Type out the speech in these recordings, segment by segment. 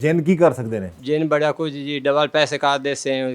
ਜਿੰਨ ਕੀ ਕਰ ਸਕਦੇ ਨੇ? ਜਿੰਨ ਬੜਾ ਕੁਝ ਜੀ, ਡਬਲ ਪੈਸੇ ਕਰਦੇ ਸੇ,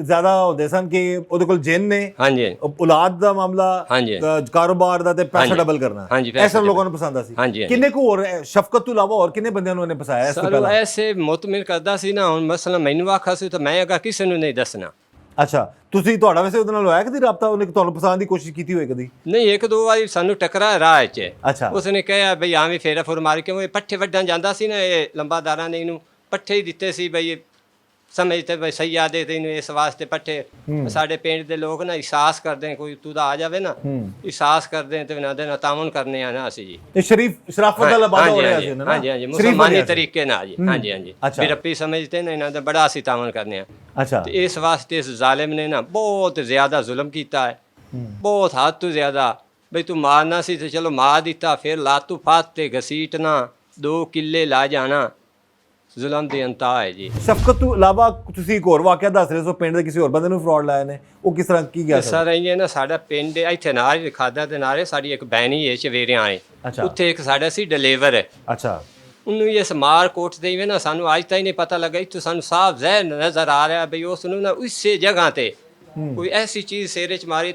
ਜ਼ਿਆਦਾ ਹੁੰਦੇ ਸਨ ਕਿ ਉਹਦੇ ਕੋਲ ਜਿੰਨ ਨੇ, ਹਾਂਜੀ ਔਲਾਦ ਦਾ ਮਾਮਲਾ, ਹਾਂਜੀ ਕਾਰੋਬਾਰ ਦਾ ਤੇ ਪੈਸਾ ਹਾਂਜੀ ਡਬਲ ਕਰਨਾ। ਹਾਂਜੀ, ਐਸਾ ਲੋਕਾਂ ਨੂੰ ਪਸੰਦ ਆ ਸੀ। ਹਾਂਜੀ ਕਿੰਨੇ ਕੁ ਹੋਰ ਸ਼ਫਕਤ ਤੋਂ ਇਲਾਵਾ ਹੋਰ ਕਿੰਨੇ ਬੰਦਿਆਂ ਨੂੰ ਇਹਨੇ ਫਸਾਇਆ ਇਸ ਤੋਂ ਸਰ ਪਹਿਲਾਂ? ਐਸੇ ਮੁਤਮਿਨ ਕਰਦਾ ਸੀ ਨਾ, ਹੁਣ ਮਸਲਾ ਮੈਨੂੰ ਆਖਾ ਸੀ ਤਾਂ ਮੈਂ ਅਗਾ ਕਿਸੇ ਨੂੰ ਨਹੀਂ ਦੱਸਣਾ। ਅੱਛਾ, ਤੁਸੀਂ ਤੁਹਾਡਾ ਵੈਸੇ ਉਹਦੇ ਨਾਲ ਹੋਇਆ ਕਦੀ ਰਾਬਤਾ, ਉਹਨੇ ਤੁਹਾਨੂੰ ਫਸਾਉਣ ਦੀ ਕੋਸ਼ਿਸ਼ ਕੀਤੀ ਹੋਏ ਕਦੀ? ਨਹੀਂ, ਇੱਕ ਦੋ ਵਾਰੀ ਸਾਨੂੰ ਟਕਰਾ ਰਾਹ 'ਚ। ਅੱਛਾ। ਉਸਨੇ ਕਿਹਾ ਬਈ ਆਵੇਂ ਫੇਰਾ ਫੁਰ ਮਾਰ ਕੇ ਉਹ ਪੱਠੇ ਵੱਢਣ ਜਾਂਦਾ ਸੀ ਨਾ, ਇਹ ਲੰਬਾਦਾਰਾਂ ਨੇ ਇਹਨੂੰ ਪੱਠੇ ਹੀ ਦਿੱਤੇ ਸੀ ਬਈ ਸਮਝਦੇ ਬਈ ਸਹੀ ਆਦੇ ਤੈਨੂੰ ਇਸ ਵਾਸਤੇ ਪੱਠੇ। ਸਾਡੇ ਪਿੰਡ ਦੇ ਲੋਕ ਨਾ ਅਹਿਸਾਸ ਕਰਦੇ, ਕੋਈ ਤੂੰ ਦਾ ਆ ਜਾਵੇ ਨਾ ਅਹਿਸਾਸ ਕਰਦੇ ਤੇ ਨਾ ਦੇ ਨਾ ਤਾਮਨ ਕਰਨੇ ਆ ਨਾ ਅਸੀਂ ਜੀ। ਇਹ ਸ਼ਰਾਫਤ ਦਾ ਲਬਾਦਾ ਹੋ ਰਿਹਾ ਸੀ ਨਾ? ਹਾਂਜੀ ਹਾਂਜੀ, ਮੁਸਲਮਾਨੀ ਤਰੀਕੇ ਨਾਲ ਜੀ। ਹਾਂਜੀ ਹਾਂਜੀ, ਅੱਛਾ। ਫਿਰ ਰੱਬੀ ਸਮਝਦੇ ਨੇ ਇਹਨਾਂ ਦਾ ਬੜਾ ਅਸੀਂ ਤਾਮਨ ਕਰਨੇ ਆ। ਅੱਛਾ। ਤੇ ਇਸ ਵਾਸਤੇ ਇਸ ਜ਼ਾਲਿਮ ਨੇ ਨਾ ਬਹੁਤ ਜ਼ਿਆਦਾ ਜ਼ੁਲਮ ਕੀਤਾ ਹੈ, ਬਹੁਤ ਹੱਦ ਤੋਂ ਜ਼ਿਆਦਾ। ਬਈ ਤੂੰ ਮਾਰਨਾ ਸੀ ਤੇ ਚਲੋ ਮਾਰ ਦਿੱਤਾ, ਫਿਰ ਲਾਤੂ ਫਾਤ ਤੇ ਘਸੀਟਣਾ, 2 ਕਿੱਲੇ ਲਾ ਜਾਣਾ, ਜ਼ੁਲਮ ਦੀ ਅੰਤਾ ਹੈ ਜੀ। ਸ਼ਫਕਤ ਤੋਂ ਇਲਾਵਾ ਤੁਸੀਂ ਇੱਕ ਹੋਰ ਵਾਕਿਆ ਦੱਸ ਰਹੇ ਸੋ, ਪਿੰਡ ਦੇ ਕਿਸੇ ਹੋਰ ਬੰਦੇ ਨੂੰ ਫਰਾਡ ਲਾਇਆ ਨੇ, ਉਹ ਕਿਸ ਤਰ੍ਹਾਂ ਕੀ ਗਿਆ ਸਰ? ਇਹ ਨਾ ਸਾਡਾ ਪਿੰਡ ਇੱਥੇ ਨਾਲ ਖਾਦਾ ਦੇ ਨਾਰੇ ਸਾਡੀ ਇੱਕ ਬੈਣੀ ਹੈ ਚਵੇਰਿਆਂ ਵਾਲੇ, ਉੱਥੇ ਇੱਕ ਸਾਡਾ ਸੀ ਡਿਲੀਵਰ ਹੈ। ਅੱਛਾ। ਉਹਨੂੰ ਇਸ ਮਾਰ ਕੋਟ ਦੇ ਨਾ ਸਾਨੂੰ ਅੱਜ ਤੱਕ ਨਹੀਂ ਪਤਾ ਲੱਗਾ, ਇੱਥੋਂ ਸਾਨੂੰ ਸਾਫ਼ ਜ਼ਹਿਰ ਨਜ਼ਰ ਆ ਰਿਹਾ ਬਈ ਉਸ ਨੂੰ ਨਾ ਉਸੇ ਜਗ੍ਹਾ ਤੇ ਕੋਈ ਐਸੀ ਚੀਜ਼ ਸਿਰ 'ਚ ਮਾਰੀ,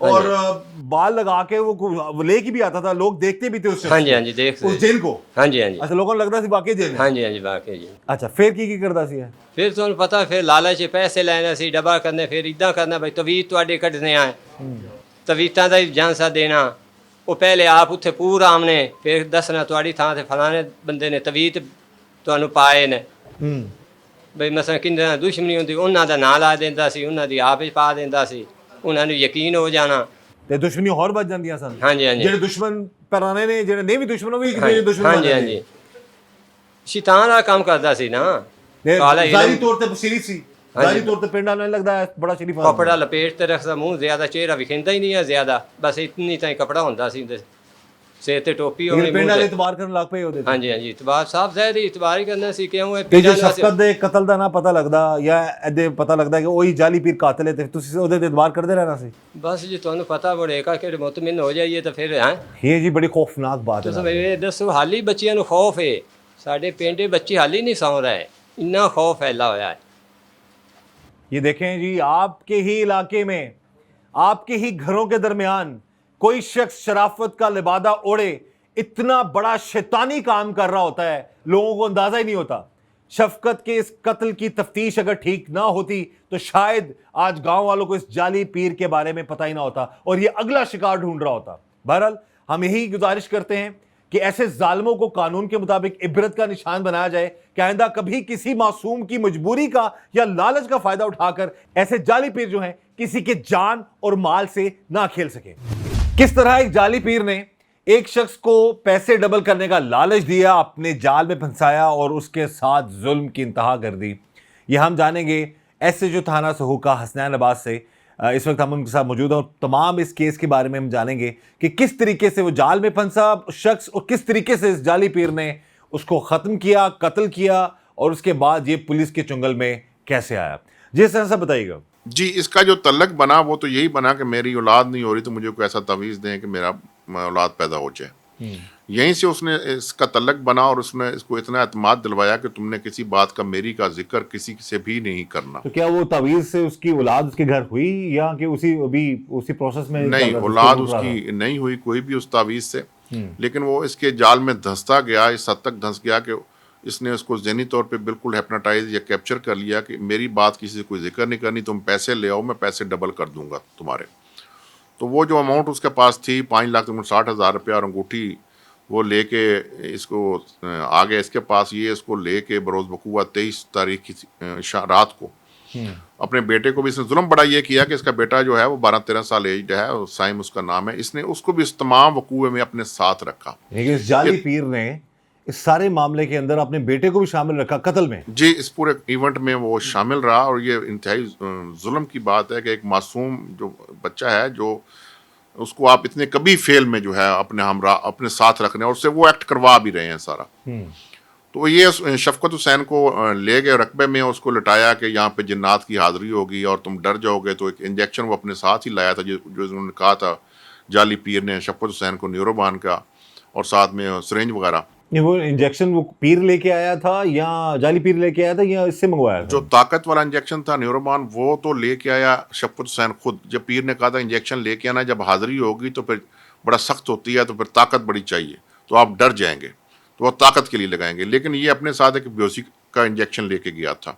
اور بال لگا کے وہ لے کے بھی آتا تھا, لوگ دیکھتے بھی تھے اس ہاں جی ہاں جی دیکھ اس جن کو. ہاں جی ہاں جی اچھا, لوگوں کو لگتا سی واقعی جن ہے. ہاں جی ہاں جی واقعی جی. اچھا, پھر کی کردا سی ہے؟ پھر تمہیں پتا پھر لالچ پیسے لینا سی, ڈبا کرنے, پھر ادا کرنا بھائی تویت تواڈے کڈنے آئے, تویتاں دا جانسا دینا. وہ پہلے آپ اتنے پورا آمنے, پھر دسنا تواڈی تھان سے فلانے بندے نے تویت تمہیں پائے نے. بھائی مثلا کھنڈے نال دشمنی ہوندی انہاں دا نام لا دیندا سی, انہاں دی آپ پا دیندا سی, انہاں نوں یقین ہو جانا. تے دشمنی اور بچ جاندیاں سن. ہاں جی ہاں جی جڑے دشمن پرانے نے, جڑے نہیں بھی دشمن, وہ بھی دشمن ہاں بن جی ہاں جاندے. جی شیطان دا کام کردا سی نا. کالا ظاہری علم طور تے شریف سی, ظاہری طور تے پنڈ والوں نے لگدا ہے بڑا شریف آدمی. کپڑا لپیٹ تے رکھدا, منہ زیادہ چہرہ وکھیندا ہی نہیں ہے زیادہ, بس اتنی تائیں کپڑا ہوندا سی, سر تے ٹوپی ہونی, لیکن پنڈ منہ والے تے. اعتبار کرن لگ پئے اودے تے. ہاں جی ہاں جی اعتبار صاحب ظاہر اعتبار ہی کرنا سی. کیوں ہے تے جو پیران شفقت دے قتل دا نہ پتہ لگدا یا ایدے پتہ لگدا کہ وہی جعلی پیر قاتل ہے, تے تسی اودے تے اعتبار کردے رہنا سی. بس جی تمہیں پتہ بڑے کا کہ مطمئن ہو جائیے تو پھر ہیں. یہ جی بڑی خوفناک بات ہے. تساں یہ دسو حالی بچیاں نوں خوف ہے, ساڈے پنڈ بچے حالی نہیں سو رہے, اتنا خوف پھیلا ہوا ہے. یہ دیکھیں جی, آپ کے ہی علاقے میں, آپ کے ہی گھروں کے درمیان کوئی شخص شرافت کا لبادہ اوڑے اتنا بڑا شیطانی کام کر رہا ہوتا ہے, لوگوں کو اندازہ ہی نہیں ہوتا. شفقت کے اس قتل کی تفتیش اگر ٹھیک نہ ہوتی تو شاید آج گاؤں والوں کو اس جعلی پیر کے بارے میں پتہ ہی نہ ہوتا اور یہ اگلا شکار ڈھونڈ رہا ہوتا. بہرحال ہم یہی گزارش کرتے ہیں کہ ایسے ظالموں کو قانون کے مطابق عبرت کا نشان بنایا جائے کہ آئندہ کبھی کسی معصوم کی مجبوری کا یا لالچ کا فائدہ اٹھا کر ایسے جعلی پیر جو ہیں کسی کے جان اور مال سے نہ کھیل سکے. کس طرح ایک جعلی پیر نے ایک شخص کو پیسے ڈبل کرنے کا لالچ دیا, اپنے جال میں پھنسایا اور اس کے ساتھ ظلم کی انتہا کر دی, یہ ہم جانیں گے ایس ایچ او تھانہ سہوکا حسنین عباس سے. اس وقت ہم ان کے ساتھ موجود ہیں اور تمام اس کیس کے بارے میں ہم جانیں گے کہ کس طریقے سے وہ جال میں پھنسا شخص اور کس طریقے سے اس جعلی پیر نے اس کو ختم کیا, قتل کیا, اور اس کے بعد یہ پولیس کے چنگل میں کیسے آیا. جی سر صاحب بتائیے گا. جی, اس کا جو تعلق بنا وہ تو یہی بنا کہ میری اولاد نہیں ہو رہی تو مجھے کوئی ایسا تعویذ دیں کہ میرا اولاد پیدا ہو جائے. یہیں سے اس نے اس کا تعلق بنا اور اس نے اس کو اتنا اعتماد دلوایا کہ تم نے کسی بات کا میری کا ذکر کسی سے بھی نہیں کرنا. تو کیا وہ تعویذ سے اس کی اولاد اس کے گھر ہوئی یا کہ اسی پروسیس میں؟ نہیں, اولاد اس کی نہیں ہوئی کوئی بھی اس تعویذ سے, لیکن وہ اس کے جال میں دھنستا گیا, اس حد تک دھنس گیا کہ اس نے اس کو ذہنی طور پہ بالکل ہیپناٹائز یا کیپچر کر لیا کہ میری بات کسی سے کوئی ذکر نہیں کرنی, تم پیسے لے آؤ, میں پیسے ڈبل کر دوں گا تمہارے. تو وہ جو اماؤنٹ اس کے پاس تھی 5,60,000 روپیہ اور انگوٹھی وہ لے کے اس کو آگے اس کے پاس یہ اس کو لے کے بروز وقوع 23 تاریخ کی رات کو اپنے بیٹے کو بھی اس نے ظلم بڑا یہ کیا کہ اس کا بیٹا جو ہے وہ 12-13 سال ایجڈ ہے, سائم اس کا نام ہے, اس نے اس کو بھی اس تمام وقوع میں اپنے ساتھ رکھا. لیکن اس جعلی پیر نے اس سارے معاملے کے اندر اپنے بیٹے کو بھی شامل رکھا قتل میں. جی, اس پورے ایونٹ میں وہ شامل رہا اور یہ انتہائی ظلم کی بات ہے کہ ایک معصوم جو بچہ ہے جو اس کو آپ اتنے کبھی فیل میں جو ہے اپنے ہمراہ اپنے ساتھ رکھنے اور اس سے وہ ایکٹ کروا بھی رہے ہیں سارا. تو یہ شفقت حسین کو لے گئے رقبے میں, اس کو لٹایا کہ یہاں پہ جنات کی حاضری ہوگی اور تم ڈر جاؤ گے. تو ایک انجیکشن وہ اپنے ساتھ ہی لایا تھا جو انہوں نے کہا تھا جعلی پیر نے شفقت حسین کو نیوروبان کا, اور ساتھ میں سرنج وغیرہ. وہ انجیکشن وہ پیر لے کے آیا تھا یا جعلی پیر لے کے آیا تھا یا اس سے منگوایا تھا؟ جو طاقت والا انجیکشن تھا نیوروبان وہ تو لے کے آیا شفقت حسین خود. جب پیر نے کہا تھا انجیکشن لے کے آنا, جب حاضری ہوگی تو پھر بڑا سخت ہوتی ہے تو پھر طاقت بڑی چاہیے, تو آپ ڈر جائیں گے, تو وہ طاقت کے لیے لگائیں گے. لیکن یہ اپنے ساتھ ایک بیہوشی کا انجیکشن لے کے گیا تھا,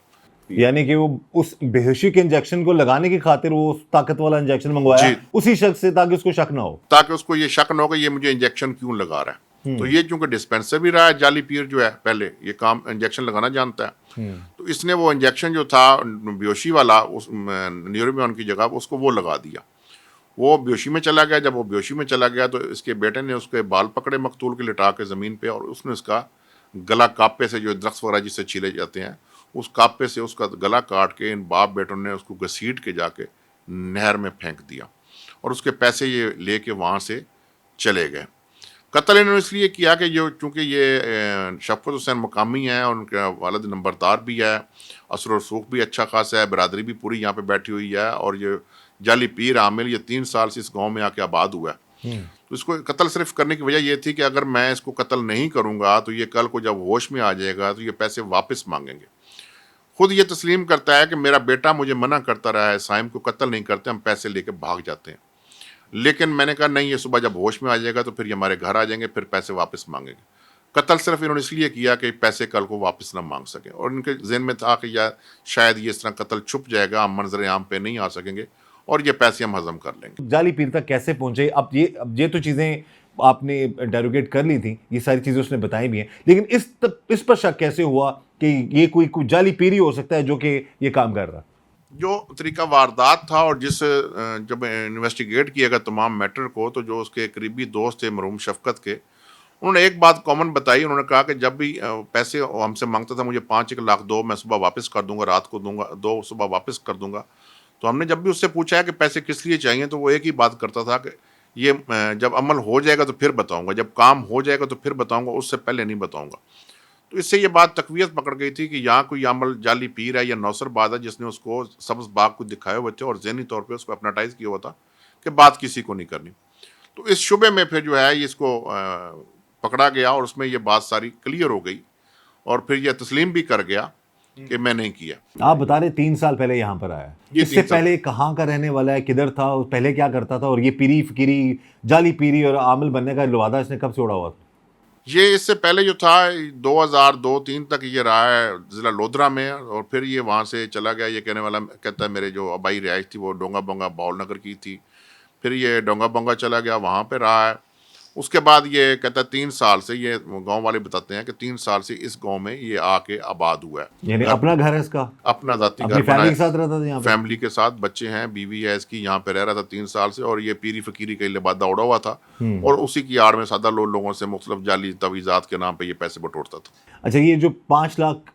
یعنی کہ وہ اس بیہوشی کے انجیکشن کو لگانے کی خاطر وہ طاقت والا انجیکشن منگوایا اسی شخص سے تاکہ اس کو شک نہ ہو, تاکہ اس کو یہ شک نہ ہو کہ یہ مجھے انجیکشن کیوں لگا رہا ہے. تو یہ چونکہ ڈسپینسر بھی رہا ہے, جعلی پیر جو ہے پہلے یہ کام انجیکشن لگانا جانتا ہے, تو اس نے وہ انجیکشن جو تھا بیہوشی والا اس نیوروبان کی جگہ اس کو وہ لگا دیا. وہ بیہوشی میں چلا گیا. جب وہ بیہوشی میں چلا گیا تو اس کے بیٹے نے اس کے بال پکڑے مقتول کے لٹا کے زمین پہ, اور اس نے اس کا گلا کاپے سے, جو درخت وغیرہ جس سے چھیلے جاتے ہیں, اس کاپے سے اس کا گلا کاٹ کے ان باپ بیٹوں نے اس کو گھسیٹ کے جا کے نہر میں پھینک دیا, اور اس کے پیسے یہ لے کے وہاں سے چلے گئے. قتل انہوں نے اس لیے کیا کہ چونکہ یہ شفقت حسین مقامی ہیں اور ان کا والد نمبردار بھی ہے, اثر و رسوخ بھی اچھا خاصا ہے, برادری بھی پوری یہاں پہ بیٹھی ہوئی ہے, اور یہ جعلی پیر عامل یہ 3 سال سے اس گاؤں میں آ کے آباد ہوا ہے. تو اس کو قتل صرف کرنے کی وجہ یہ تھی کہ اگر میں اس کو قتل نہیں کروں گا تو یہ کل کو جب ہوش میں آ جائے گا تو یہ پیسے واپس مانگیں گے. خود یہ تسلیم کرتا ہے کہ میرا بیٹا مجھے منع کرتا رہا ہے, سائم کو قتل نہیں کرتے, ہم پیسے لے کے بھاگ جاتے ہیں. لیکن میں نے کہا نہیں یہ صبح جب ہوش میں آ جائے گا تو پھر یہ ہمارے گھر آ جائیں گے, پھر پیسے واپس مانگیں گے. قتل صرف انہوں نے اس لیے کیا کہ پیسے کل کو واپس نہ مانگ سکیں, اور ان کے ذہن میں تھا کہ شاید یہ اس طرح قتل چھپ جائے گا, ہم منظر عام پہ نہیں آ سکیں گے اور یہ پیسے ہم ہضم کر لیں گے. جعلی پیر تک کیسے پہنچے؟ اب یہ تو چیزیں آپ نے انٹروگیٹ کر لی تھیں, یہ ساری چیزیں اس نے بتائی بھی ہیں, لیکن اس پر شک کیسے ہوا کہ یہ کوئی جعلی پیر ہی ہو سکتا ہے جو کہ یہ کام کر رہا؟ جو طریقہ واردات تھا اور جب انویسٹیگیٹ کیا گیا تمام میٹر کو, تو جو اس کے قریبی دوست تھے مرحوم شفقت کے, انہوں نے ایک بات کامن بتائی. انہوں نے کہا کہ جب بھی پیسے ہم سے مانگتا تھا, مجھے 5 لاکھ دو, میں صبح واپس کر دوں گا, رات کو دوں گا, 2 صبح واپس کر دوں گا. تو ہم نے جب بھی اس سے پوچھا ہے کہ پیسے کس لیے چاہیے, تو وہ ایک ہی بات کرتا تھا کہ یہ جب عمل ہو جائے گا تو پھر بتاؤں گا, جب کام ہو جائے گا تو پھر بتاؤں گا, اس سے پہلے نہیں بتاؤں گا. تو اس سے یہ بات تقویت پکڑ گئی تھی کہ یہاں کوئی عمل جعلی پیر ہے یا نوسر باد ہے جس نے اس کو سبز باغ کو دکھائے ہوئے تھے اور ذہنی طور پہ اس کو اپناٹائز کیا ہوا تھا کہ بات کسی کو نہیں کرنی. تو اس شبے میں پھر جو ہے یہ اس کو پکڑا گیا اور اس میں یہ بات ساری کلیئر ہو گئی اور پھر یہ تسلیم بھی کر گیا کہ میں نہیں کیا. آپ بتا رہے 3 سال پہلے یہاں پر آیا, اس سے پہلے کہاں کا رہنے والا ہے, کدھر تھا, پہلے کیا کرتا تھا, اور یہ پیری فقیری جعلی پیری اور عامل بننے کا لوادہ اس نے کب سے اڑا ہوا تھا؟ یہ اس سے پہلے جو تھا 2002-3 تک یہ رہا ہے ضلع لودھرا میں, اور پھر یہ وہاں سے چلا گیا. یہ کہنے والا کہتا ہے میرے جو آبائی رہائش تھی وہ ڈونگا بونگا باول نگر کی تھی, پھر یہ ڈونگا بونگا چلا گیا, وہاں پہ رہا ہے. اس کے بعد یہ کہتا ہے 3 سال سے, یہ گاؤں والے بتاتے ہیں کہ 3 سال سے اس گاؤں میں یہ آ کے آباد ہوا ہے. یعنی اپنا گھر ہے اس کا, اپنا ذاتی اپنی گھر فیملی بنا کے ساتھ رہتا تھا یہاں پہ, فیملی کے ساتھ, بچے ہیں, بیوی ہے اس کی, یہاں پہ رہ رہا تھا 3 سال سے. اور یہ پیری فقیری کا لبادہ اڑا ہوا تھا اور اسی کی آڑ میں سادہ لوگوں سے مختلف جعلی تویزات کے نام پہ یہ پیسے بٹورتا تھا. اچھا, یہ جو 5 لاکھ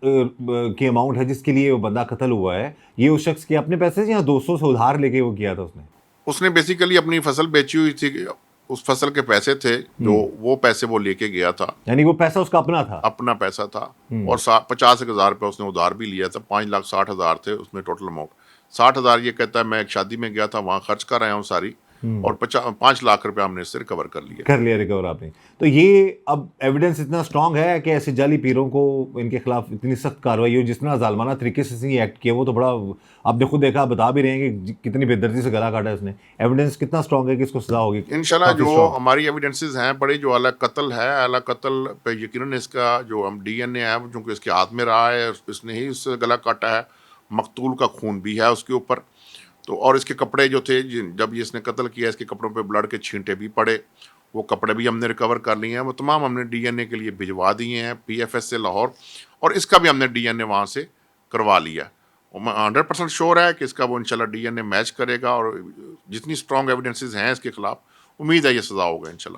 کی اماؤنٹ ہے جس کے لیے وہ بندہ قتل ہوا ہے, یہ اس شخص کے اپنے پیسے سے یا دوستوں سے ادھار لے کے وہ کیا تھا اس نے بیسیکلی اپنی فصل بیچی ہوئی تھی, اس فصل کے پیسے تھے جو وہ پیسے وہ لے کے گیا تھا, یعنی وہ پیسہ اس کا اپنا تھا, اپنا پیسہ تھا. اور 50,000 روپے اس نے ادھار بھی لیا تھا. 5,60,000 تھے اس میں ٹوٹل اماؤنٹ. 60,000 یہ کہتا ہے میں ایک شادی میں گیا تھا وہاں خرچ کر آیا ہوں ساری, اور 5 لاکھ روپے ہم نے اس سے ریکور کر لیا ریکور آپ نے. تو یہ اب ایویڈنس اتنا اسٹرانگ ہے کہ ایسے جعلی پیروں کو ان کے خلاف اتنی سخت کارروائی ہو, جس طرح ظالمانہ طریقے سے یہ ایکٹ کیا, وہ تو بڑا آپ نے خود دیکھا, بتا بھی رہے ہیں کہ کتنی بے دردی سے گلا کاٹا اس نے. ایویڈنس کتنا اسٹرانگ ہے کہ اس کو سزا ہوگی؟ انشاءاللہ جو ہماری ایویڈنسز ہیں بڑے, جو اعلیٰ قتل ہے, اعلیٰ قتل پہ یقیناً اس کا جو ہم ڈی این اے ہے چونکہ اس کے ہاتھ میں رہا ہے, اس نے ہی اس سے گلا کاٹا ہے, مقتول کا خون بھی ہے اس کے اوپر. تو اور اس کے کپڑے جو تھے جب یہ اس نے قتل کیا, اس کے کپڑوں پہ بلڈ کے چھینٹے بھی پڑے, وہ کپڑے بھی ہم نے ریکور کر لیے ہیں. وہ تمام ہم نے ڈی این اے کے لیے بھجوا دیے ہیں پی ایف ایس سے لاہور, اور اس کا بھی ہم نے ڈی این اے وہاں سے کروا لیا. اور میں 100% شور ہے کہ اس کا وہ انشاءاللہ ڈی این اے میچ کرے گا, اور جتنی اسٹرانگ ایویڈنسز ہیں اس کے خلاف, امید ہے یہ سزا ہوگا انشاءاللہ.